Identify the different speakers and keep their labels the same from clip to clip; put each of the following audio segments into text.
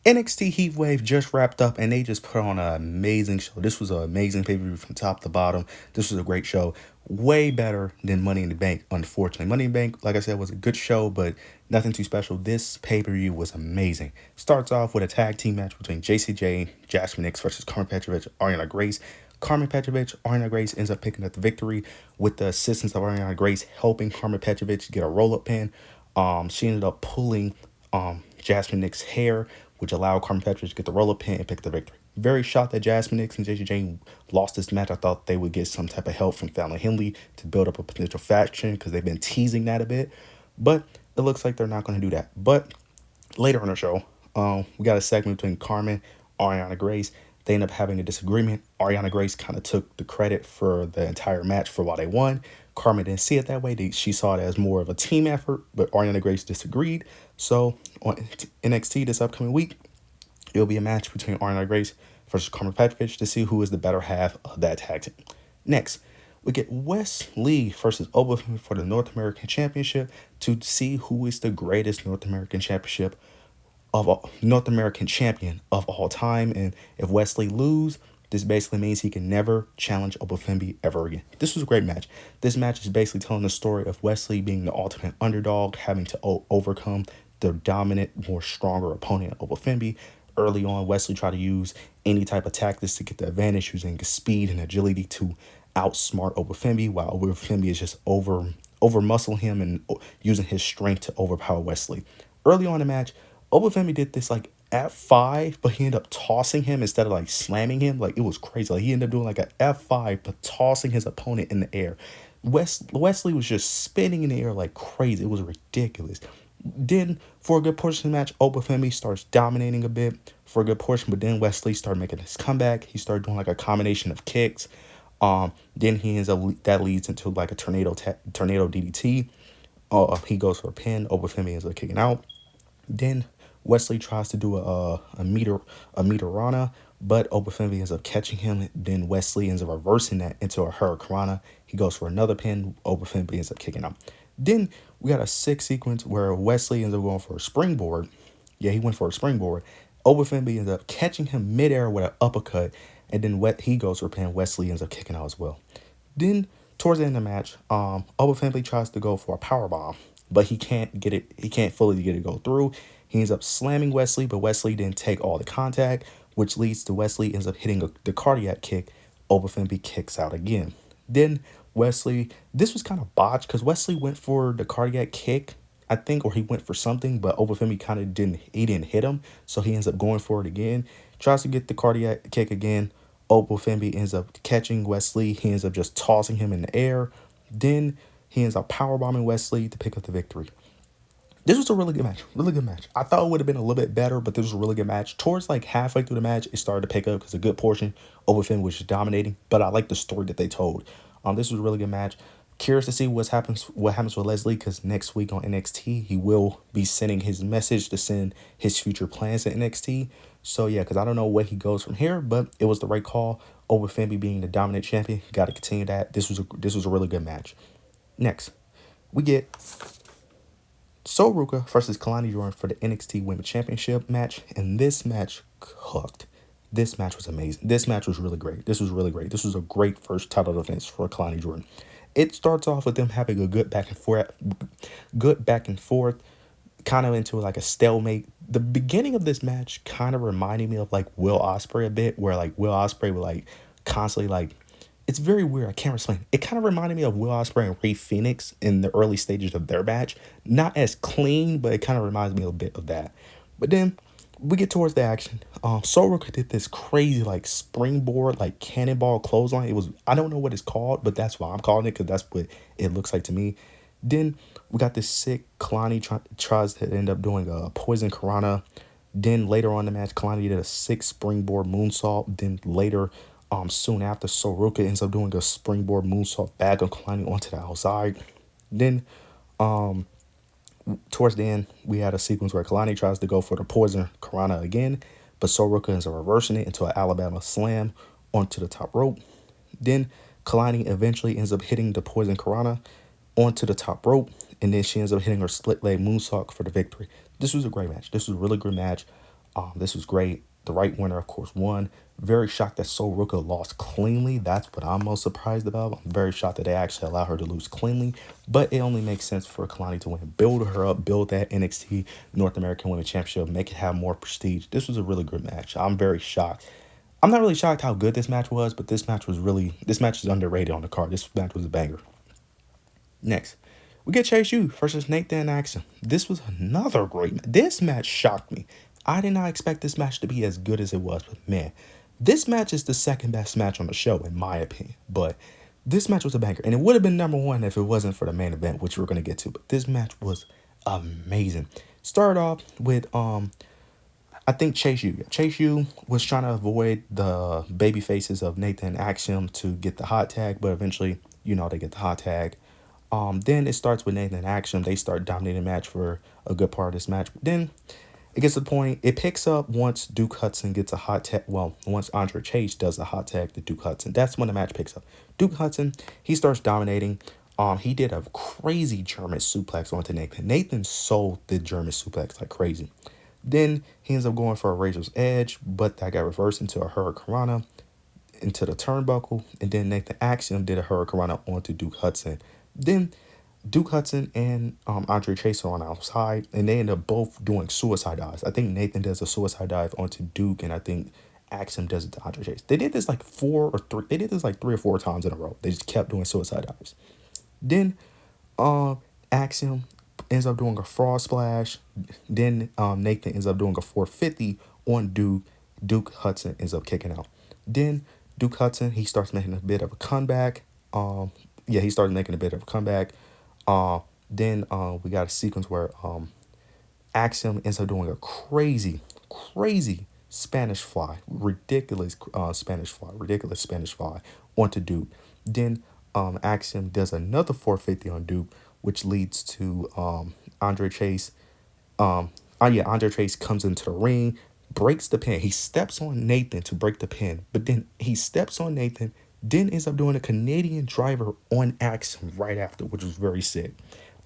Speaker 1: NXT Heatwave just wrapped up and they just put on an amazing show. This was an amazing pay-per-view from top to bottom. This was a great show. Way better than Money in the Bank, unfortunately. Money in the Bank, like I said, was a good show, but nothing too special. This pay-per-view was amazing. Starts off with a tag team match between JCJ, Jasmine Nix versus Carmen Petrovic, Ariana Grace. Carmen Petrovic, Ariana Grace ends up picking up the victory with the assistance of Ariana Grace helping Carmen Petrovic get a roll-up pin. She ended up pulling Jasmine Nix's hair, which allowed Carmen Petrovic to get the roll-up pin and pick the victory. Very shocked that Jasmine Nix and JJ lost this match. I thought they would get some type of help from Fallon Henley to build up a potential faction because they've been teasing that a bit. But it looks like they're not going to do that. But later on the show, we got a segment between Carmen, Ariana Grace. They end up having a disagreement. Ariana Grace kind of took the credit for the entire match for why they won. Carmen didn't see it that way. She saw it as more of a team effort, but Ariana Grace disagreed. So on NXT this upcoming week, it'll be a match between Ariana Grace versus Carmen Petrovic to see who is the better half of that tag team. Next, we get Wes Lee versus Oberfin for the North American Championship to see who is the greatest North American Championship North American champion of all time. And if Wesley lose, this basically means he can never challenge Obafembi ever again. This was a great match. This match is basically telling the story of Wesley being the ultimate underdog, having to overcome the dominant, more stronger opponent, Obafembi. Early on, Wesley tried to use any type of tactics to get the advantage, using speed and agility to outsmart Obafembi, while Obafembi is just over muscle him and using his strength to overpower Wesley. Early on in the match, Obafemi did this like F5, but he ended up tossing him instead of like slamming him. Like it was crazy. Like he ended up doing like an F5, but tossing his opponent in the air. Wesley was just spinning in the air like crazy. It was ridiculous. Then for a good portion of the match, Obafemi starts dominating a bit for a good portion, but then Wesley started making his comeback. He started doing like a combination of kicks. Then he ends up that leads into like a tornado DDT. He goes for a pin. Obafemi ends up kicking out. Then Wesley tries to do a meteorana, but Obafembi ends up catching him. Then Wesley ends up reversing that into a hurricanrana. He goes for another pin. Obafembi ends up kicking out. Then we got a sick sequence where Wesley ends up going for a springboard. Yeah, he went for a springboard. Obafembi ends up catching him midair with an uppercut, and then he goes for a pin. Wesley ends up kicking out as well. Then towards the end of the match, Obafembi tries to go for a power bomb, but he can't get it. He can't fully get it go through. He ends up slamming Wesley, but Wesley didn't take all the contact, which leads to Wesley ends up hitting the cardiac kick. Obafembi kicks out again. Then Wesley, this was kind of botched because Wesley went for the cardiac kick, I think, or he went for something, but Obafemi kind of didn't hit him, so he ends up going for it again. Tries to get the cardiac kick again. Obafembi ends up catching Wesley. He ends up just tossing him in the air. Then he ends up powerbombing Wesley to pick up the victory. This was a really good match. Really good match. I thought it would have been a little bit better, but this was a really good match. Towards like halfway through the match, it started to pick up because a good portion Obafemi was just dominating. But I like the story that they told. This was a really good match. Curious to see what happens with Leslie, because next week on NXT he will be sending his message to send his future plans to NXT. So yeah, because I don't know where he goes from here, but it was the right call. Obafemi being the dominant champion, got to continue that. This was a really good match. Next, we get Sol Ruka versus Kalani Jordan for the NXT Women's Championship match, and this match cooked. This match was amazing. This match was really great. This was really great. This was a great first title defense for Kalani Jordan. It starts off with them having a good back and forth, kind of into like a stalemate. The beginning of this match kind of reminded me of like Will Ospreay a bit, where like Will Ospreay would like constantly like, it's very weird. I can't explain. It kind of reminded me of Will Ospreay and Rey Fenix in the early stages of their match. Not as clean, but it kind of reminds me a bit of that. But then we get towards the action. Sol Ruka did this crazy like springboard, like cannonball clothesline. It was, I don't know what it's called, but that's why I'm calling it, because that's what it looks like to me. Then we got this sick Kalani tries to end up doing a poison Karana. Then later on in the match, Kalani did a sick springboard moonsault. Then later, soon after, Sol Ruka ends up doing a springboard moonsault back on Kalani onto the outside. Then towards the end, we had a sequence where Kalani tries to go for the poison Karana again, but Sol Ruka ends up reversing it into an Alabama slam onto the top rope. Then Kalani eventually ends up hitting the poison Karana onto the top rope, and then she ends up hitting her split leg moonsault for the victory. This was a great match. This was a really good match. This was great. The right winner, of course, won. Very shocked that Sol Ruka lost cleanly. That's what I'm most surprised about. I'm very shocked that they actually allowed her to lose cleanly. But it only makes sense for Kalani to win. Build her up, build that NXT North American Women's Championship, make it have more prestige. This was a really good match. I'm very shocked. I'm not really shocked how good this match was, but this match is underrated on the card. This match was a banger. Next, we get Chase U versus Nathan Axon. This was another great match. This match shocked me. I did not expect this match to be as good as it was, but man, this match is the second best match on the show, in my opinion. But this match was a banger, and it would have been number one if it wasn't for the main event, which we're gonna get to. But this match was amazing. Started off with I think Chase U. Chase U was trying to avoid the baby faces of Nathan and Axiom to get the hot tag, but eventually, they get the hot tag. Then it starts with Nathan and Axiom. They start dominating the match for a good part of this match. But then it gets to the point, it picks up once Duke Hudson gets a hot tag. Well, once Andre Chase does a hot tag to Duke Hudson. That's when the match picks up. Duke Hudson, he starts dominating. He did a crazy German suplex onto Nathan. Nathan sold the German suplex like crazy. Then he ends up going for a Razor's Edge, but that got reversed into a Hurricanrana into the turnbuckle. And then Nathan Axiom did a Hurricanrana onto Duke Hudson. Then Duke Hudson and Andre Chase are on outside, and they end up both doing suicide dives. I think Nathan does a suicide dive onto Duke, and I think Axiom does it to Andre Chase. They did this like three or four times in a row. They just kept doing suicide dives. Then Axiom ends up doing a frog splash. Then Nathan ends up doing a 450 on Duke. Duke Hudson ends up kicking out. Then Duke Hudson, he starts making a bit of a comeback. He started making a bit of a comeback. Then we got a sequence where Axiom ends up doing a crazy Spanish fly, ridiculous Spanish fly onto Duke. Then Axiom does another 450 on Duke, which leads to Andre Chase. Andre Chase comes into the ring, breaks the pin. He steps on Nathan to break the pin, but then he steps on Nathan, then ends up doing a Canadian driver on Axiom right after, which was very sick.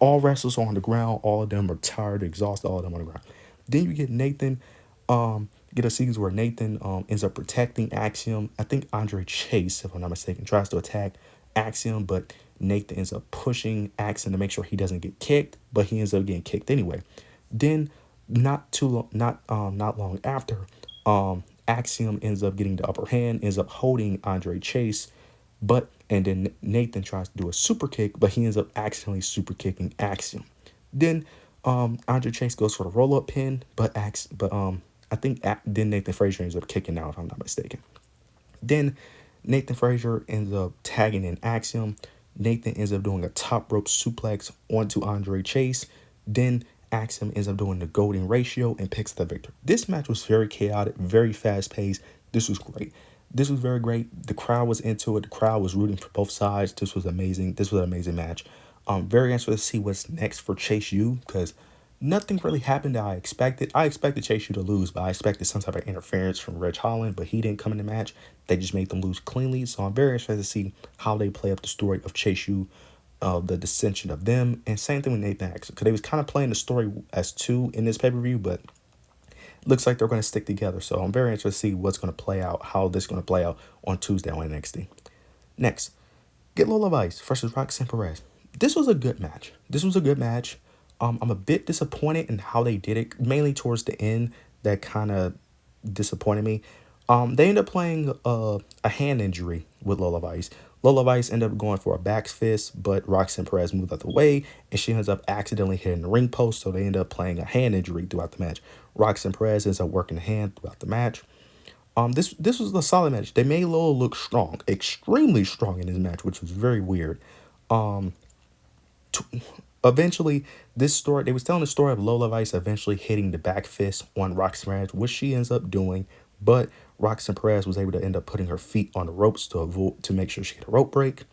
Speaker 1: All wrestlers are on the ground. All of them are tired, exhausted. All of them on the ground. Then you get Nathan. Get a sequence where Nathan ends up protecting Axiom. I think Andre Chase, if I'm not mistaken, tries to attack Axiom, but Nathan ends up pushing Axiom to make sure he doesn't get kicked, but he ends up getting kicked anyway. Then not long after, Axiom ends up getting the upper hand, ends up holding Andre Chase, and then Nathan tries to do a super kick, but he ends up accidentally super kicking Axiom. Then Andre Chase goes for the roll up pin, but I think then Nathan Frazier ends up kicking out, if I'm not mistaken. Then Nathan Frazier ends up tagging in Axiom. Nathan ends up doing a top rope suplex onto Andre Chase. Then Axiom ends up doing the golden ratio and picks the victor. This match was very chaotic, very fast paced. This was great. This was very great. The crowd was into it. The crowd was rooting for both sides. This was amazing. This was an amazing match. Very interested to see what's next for Chase U, because nothing really happened that I expected. I expected Chase U to lose, but I expected some type of interference from Reg Holland, but he didn't come in the match. They just made them lose cleanly. So I'm very interested to see how they play up the story of Chase U, the dissension of them, and same thing with Nathan Axel, because they was kind of playing the story as two in this pay-per-view, but looks like they're going to stick together. So I'm very interested to see what's going to play out, how this is going to play out on Tuesday on NXT. Next, get Lola Vice versus Roxanne Perez. This was a good match. I'm a bit disappointed in how they did it, mainly towards the end. That kind of disappointed me. They ended up playing a hand injury with Lola Vice. Lola Vice ended up going for a back fist, but Roxanne Perez moved out the way, and she ends up accidentally hitting the ring post, so they end up playing a hand injury throughout the match. Roxanne Perez ends up working the hand throughout the match. This was a solid match. They made Lola look strong, extremely strong in this match, which was very weird. Eventually, they was telling the story of Lola Vice eventually hitting the back fist on Roxanne Perez, which she ends up doing, but Roxanne Perez was able to end up putting her feet on the ropes to make sure she had a rope break.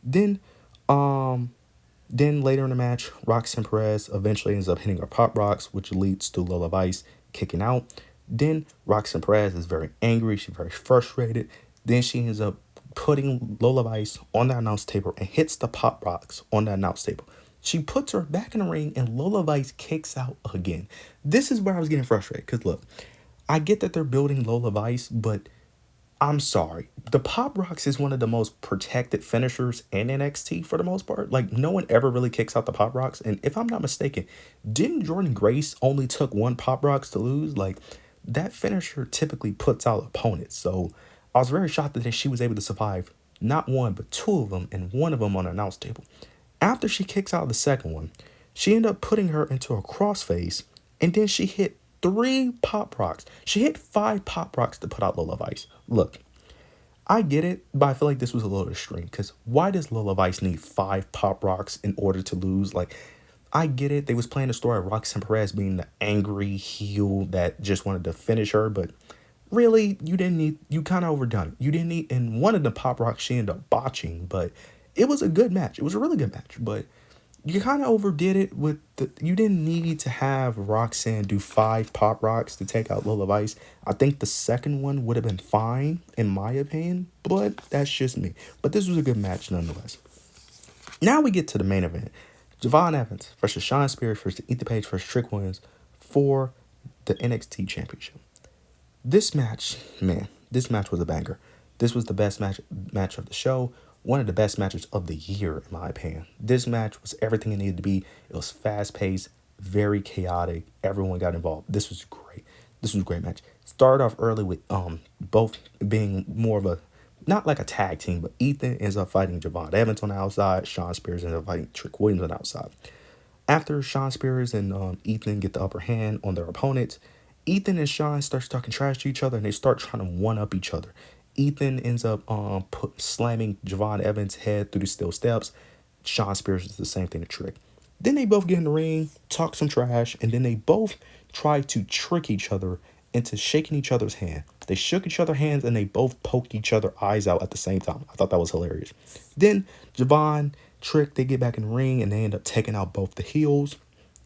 Speaker 1: Then later in the match, Roxanne Perez eventually ends up hitting her pop rocks, which leads to Lola Vice kicking out. Then Roxanne Perez is very angry. She's very frustrated. Then she ends up putting Lola Vice on the announce table and hits the pop rocks on the announce table. She puts her back in the ring, and Lola Vice kicks out again. This is where I was getting frustrated, because look, I get that they're building Lola Vice, but I'm sorry. The Pop Rocks is one of the most protected finishers in NXT for the most part. Like, no one ever really kicks out the Pop Rocks. And if I'm not mistaken, didn't Jordan Grace only took one Pop Rocks to lose? Like, that finisher typically puts out opponents. So I was very shocked that she was able to survive not one, but two of them, and one of them on an announce table. After she kicks out the second one, she ended up putting her into a crossface, and then she hit three Pop Rocks. She hit five Pop Rocks to put out Lola Vice. Look, I get it, but I feel like this was a little extreme. Because why does Lola Vice need five Pop Rocks in order to lose? Like, I get it. They was playing the story of Roxanne Perez being the angry heel that just wanted to finish her, but really, you didn't need. You kind of overdone it. You didn't need. And one of the Pop Rocks she ended up botching, but it was a good match. It was a really good match, but you kind of overdid it with the. You didn't need to have Roxanne do five Pop Rocks to take out Lola Vice. I think the second one would have been fine, in my opinion, but that's just me. But this was a good match nonetheless. Now we get to the main event. Javon Evans versus Shawn Spears versus Ethan Page versus Trick Williams for the NXT Championship. This match, man, this match was a banger. This was the best match of the show. One of the best matches of the year, in my opinion. This match was everything it needed to be. It was fast paced, very chaotic. Everyone got involved. This was great. This was a great match. Started off early with both being more of a not like a tag team, but Ethan ends up fighting Javon Evans on the outside. Shawn Spears ends up fighting Trick Williams on the outside. After Shawn Spears and Ethan get the upper hand on their opponents, Ethan and Shawn start talking trash to each other, and they start trying to one up each other. Ethan ends up slamming Javon Evans' head through the steel steps. Shawn Spears does the same thing to Trick. Then they both get in the ring, talk some trash, and then they both try to trick each other into shaking each other's hand. They shook each other's hands and they both poked each other's eyes out at the same time. I thought that was hilarious. Then Javon, Trick, they get back in the ring and they end up taking out both the heels.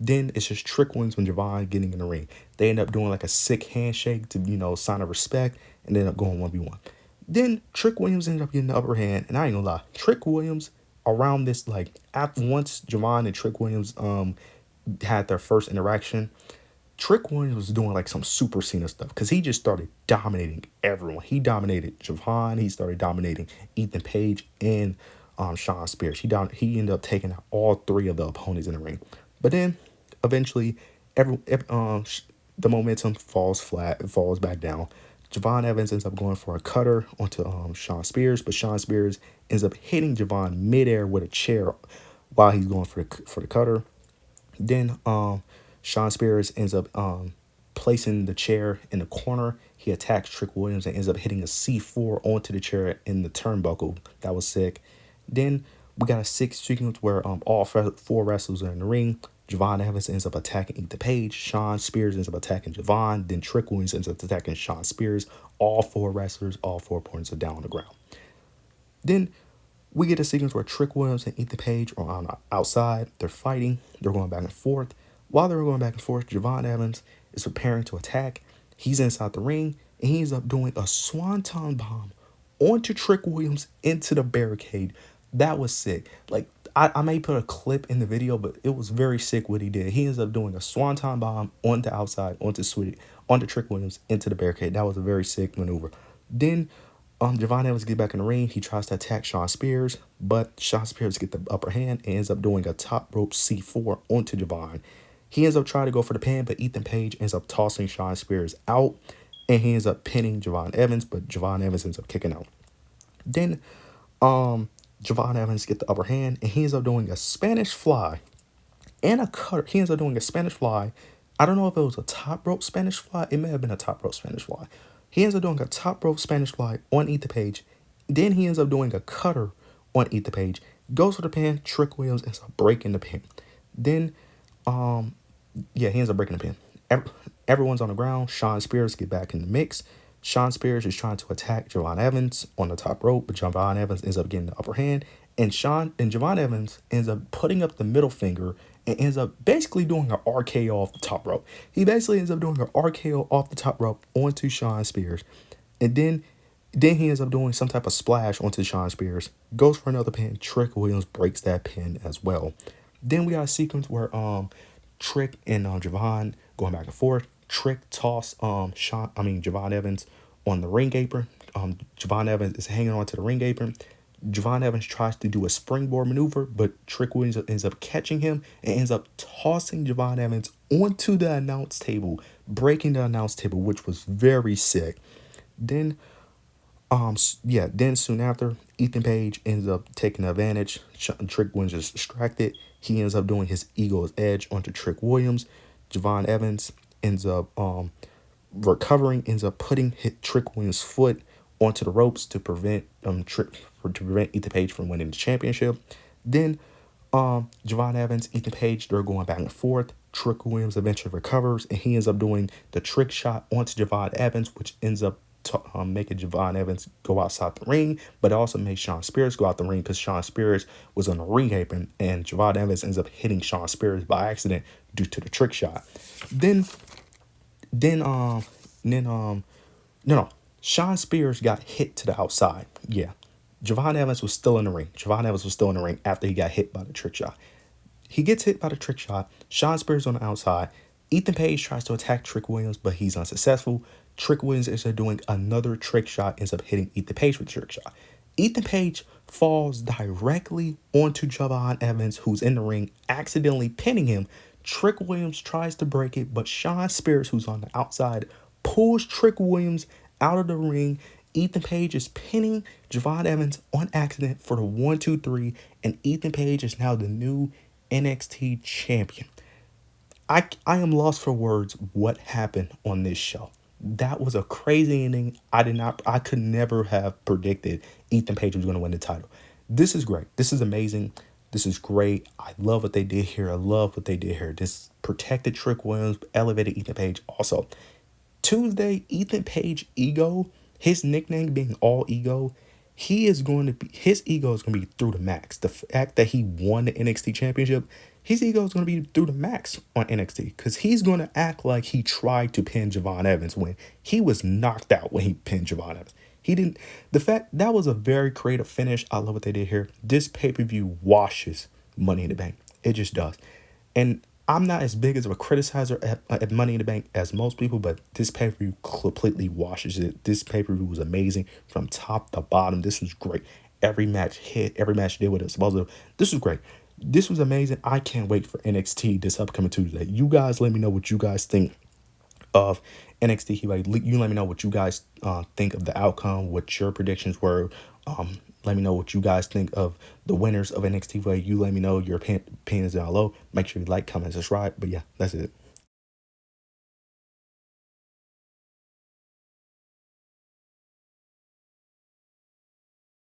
Speaker 1: Then it's just Trick wins when Javon getting in the ring. They end up doing like a sick handshake to, sign of respect, and they end up going 1v1. Then Trick Williams ended up getting the upper hand, and I ain't gonna lie, Trick Williams around this, like, after once Javon and Trick Williams had their first interaction, Trick Williams was doing like some Super Cena stuff because he just started dominating everyone. He dominated Javon. He started dominating Ethan Page and Shawn Spears. He ended up taking out all three of the opponents in the ring. But then eventually, the momentum falls flat. It falls back down. Javon Evans ends up going for a cutter onto Shawn Spears, but Shawn Spears ends up hitting Javon midair with a chair while he's going for the cutter. Then Shawn Spears ends up placing the chair in the corner. He attacks Trick Williams and ends up hitting a C4 onto the chair in the turnbuckle. That was sick. Then we got a sick sequence where all four wrestlers are in the ring. Javon Evans ends up attacking Ethan Page. Shawn Spears ends up attacking Javon. Then Trick Williams ends up attacking Shawn Spears. All four wrestlers, all 4 opponents are down on the ground. Then we get a sequence where Trick Williams and Ethan Page are on the outside. They're fighting. They're going back and forth. While they're going back and forth, Javon Evans is preparing to attack. He's inside the ring, and he ends up doing a swanton bomb onto Trick Williams into the barricade. That was sick. Like, I may put a clip in the video, but it was very sick what he did. He ends up doing a swanton bomb on the outside, onto Trick Williams into the barricade. That was a very sick maneuver. Then Javon Evans get back in the ring. He tries to attack Shawn Spears, but Shawn Spears get the upper hand and ends up doing a top rope C4 onto Javon. He ends up trying to go for the pin, but Ethan Page ends up tossing Shawn Spears out, and he ends up pinning Javon Evans, but Javon Evans ends up kicking out. Then Javon Evans get the upper hand, and he ends up doing a Spanish fly and a cutter. He ends up doing a Spanish fly. I don't know if it was a top rope Spanish fly. It may have been a top rope Spanish fly. He ends up doing a top rope Spanish fly on Ethan Page. Then he ends up doing a cutter on Ethan Page. Goes for the pin. Trick Williams ends up breaking the pin. Then, he ends up breaking the pin. Everyone's on the ground. Shawn Spears get back in the mix. Shawn Spears is trying to attack Javon Evans on the top rope, but Javon Evans ends up getting the upper hand. And Javon Evans ends up putting up the middle finger and ends up basically doing an RKO off the top rope. He basically ends up doing an RKO off the top rope onto Shawn Spears. And then he ends up doing some type of splash onto Shawn Spears. Goes for another pin. Trick Williams breaks that pin as well. Then we got a sequence where Trick and Javon going back and forth. Trick toss Javon Evans on the ring apron. Javon Evans is hanging on to the ring apron. Javon Evans tries to do a springboard maneuver, but Trick Williams ends up catching him and ends up tossing Javon Evans onto the announce table, breaking the announce table, which was very sick. Then then soon after, Ethan Page ends up taking advantage. Trick Williams is distracted. He ends up doing his ego's edge onto Trick Williams. Javon Evans ends up recovering, ends up putting Trick Williams' foot onto the ropes to prevent Ethan Page from winning the championship. Then Javon Evans, Ethan Page, they're going back and forth. Trick Williams eventually recovers, and he ends up doing the trick shot onto Javon Evans, which ends up making Javon Evans go outside the ring, but it also made Shawn Spears go out the ring because Shawn Spears was on the ring apron, and Javon Evans ends up hitting Shawn Spears by accident due to the trick shot. Then, then, um, then, no, Shawn Spears got hit to the outside. Yeah, Javon Evans was still in the ring. Javon Evans was still in the ring after he got hit by the trick shot. He gets hit by the trick shot. Shawn Spears on the outside. Ethan Page tries to attack Trick Williams, but he's unsuccessful. Trick Williams is doing another trick shot, ends up hitting Ethan Page with the trick shot. Ethan Page falls directly onto Javon Evans, who's in the ring, accidentally pinning him. Trick Williams tries to break it, but Shawn Spears, who's on the outside, pulls Trick Williams out of the ring. Ethan Page is pinning Javon Evans on accident for the 1-2-3, and Ethan Page is now the new NXT champion. I am lost for words what happened on this show. That was a crazy ending. I could never have predicted Ethan Page was going to win the title. This is great. This is amazing. This is great. I love what they did here. I love what they did here. This protected Trick Williams, elevated Ethan Page. Also, Tuesday, Ethan Page ego, his nickname being All Ego, his ego is going to be through the max. The fact that he won the NXT championship, his ego is going to be through the max on NXT because he's going to act like he tried to pin Javon Evans when he was knocked out when he pinned Javon Evans. He didn't. The fact that was a very creative finish. I love what they did here. This pay-per-view washes Money in the Bank. It just does. And I'm not as big as a criticizer at Money in the Bank as most people, but this pay-per-view completely washes it. This pay-per-view was amazing from top to bottom. This was great. Every match hit. Every match did what it was supposed to. This was great. This was amazing. I can't wait for NXT this upcoming Tuesday. You guys let me know what you guys think of NXT Heatwave. You let me know what you guys think of the outcome, what your predictions were. Let me know what you guys think of the winners of NXT Heatwave. You let me know your opinions down below. Make sure you like, comment, subscribe. But yeah, that's it.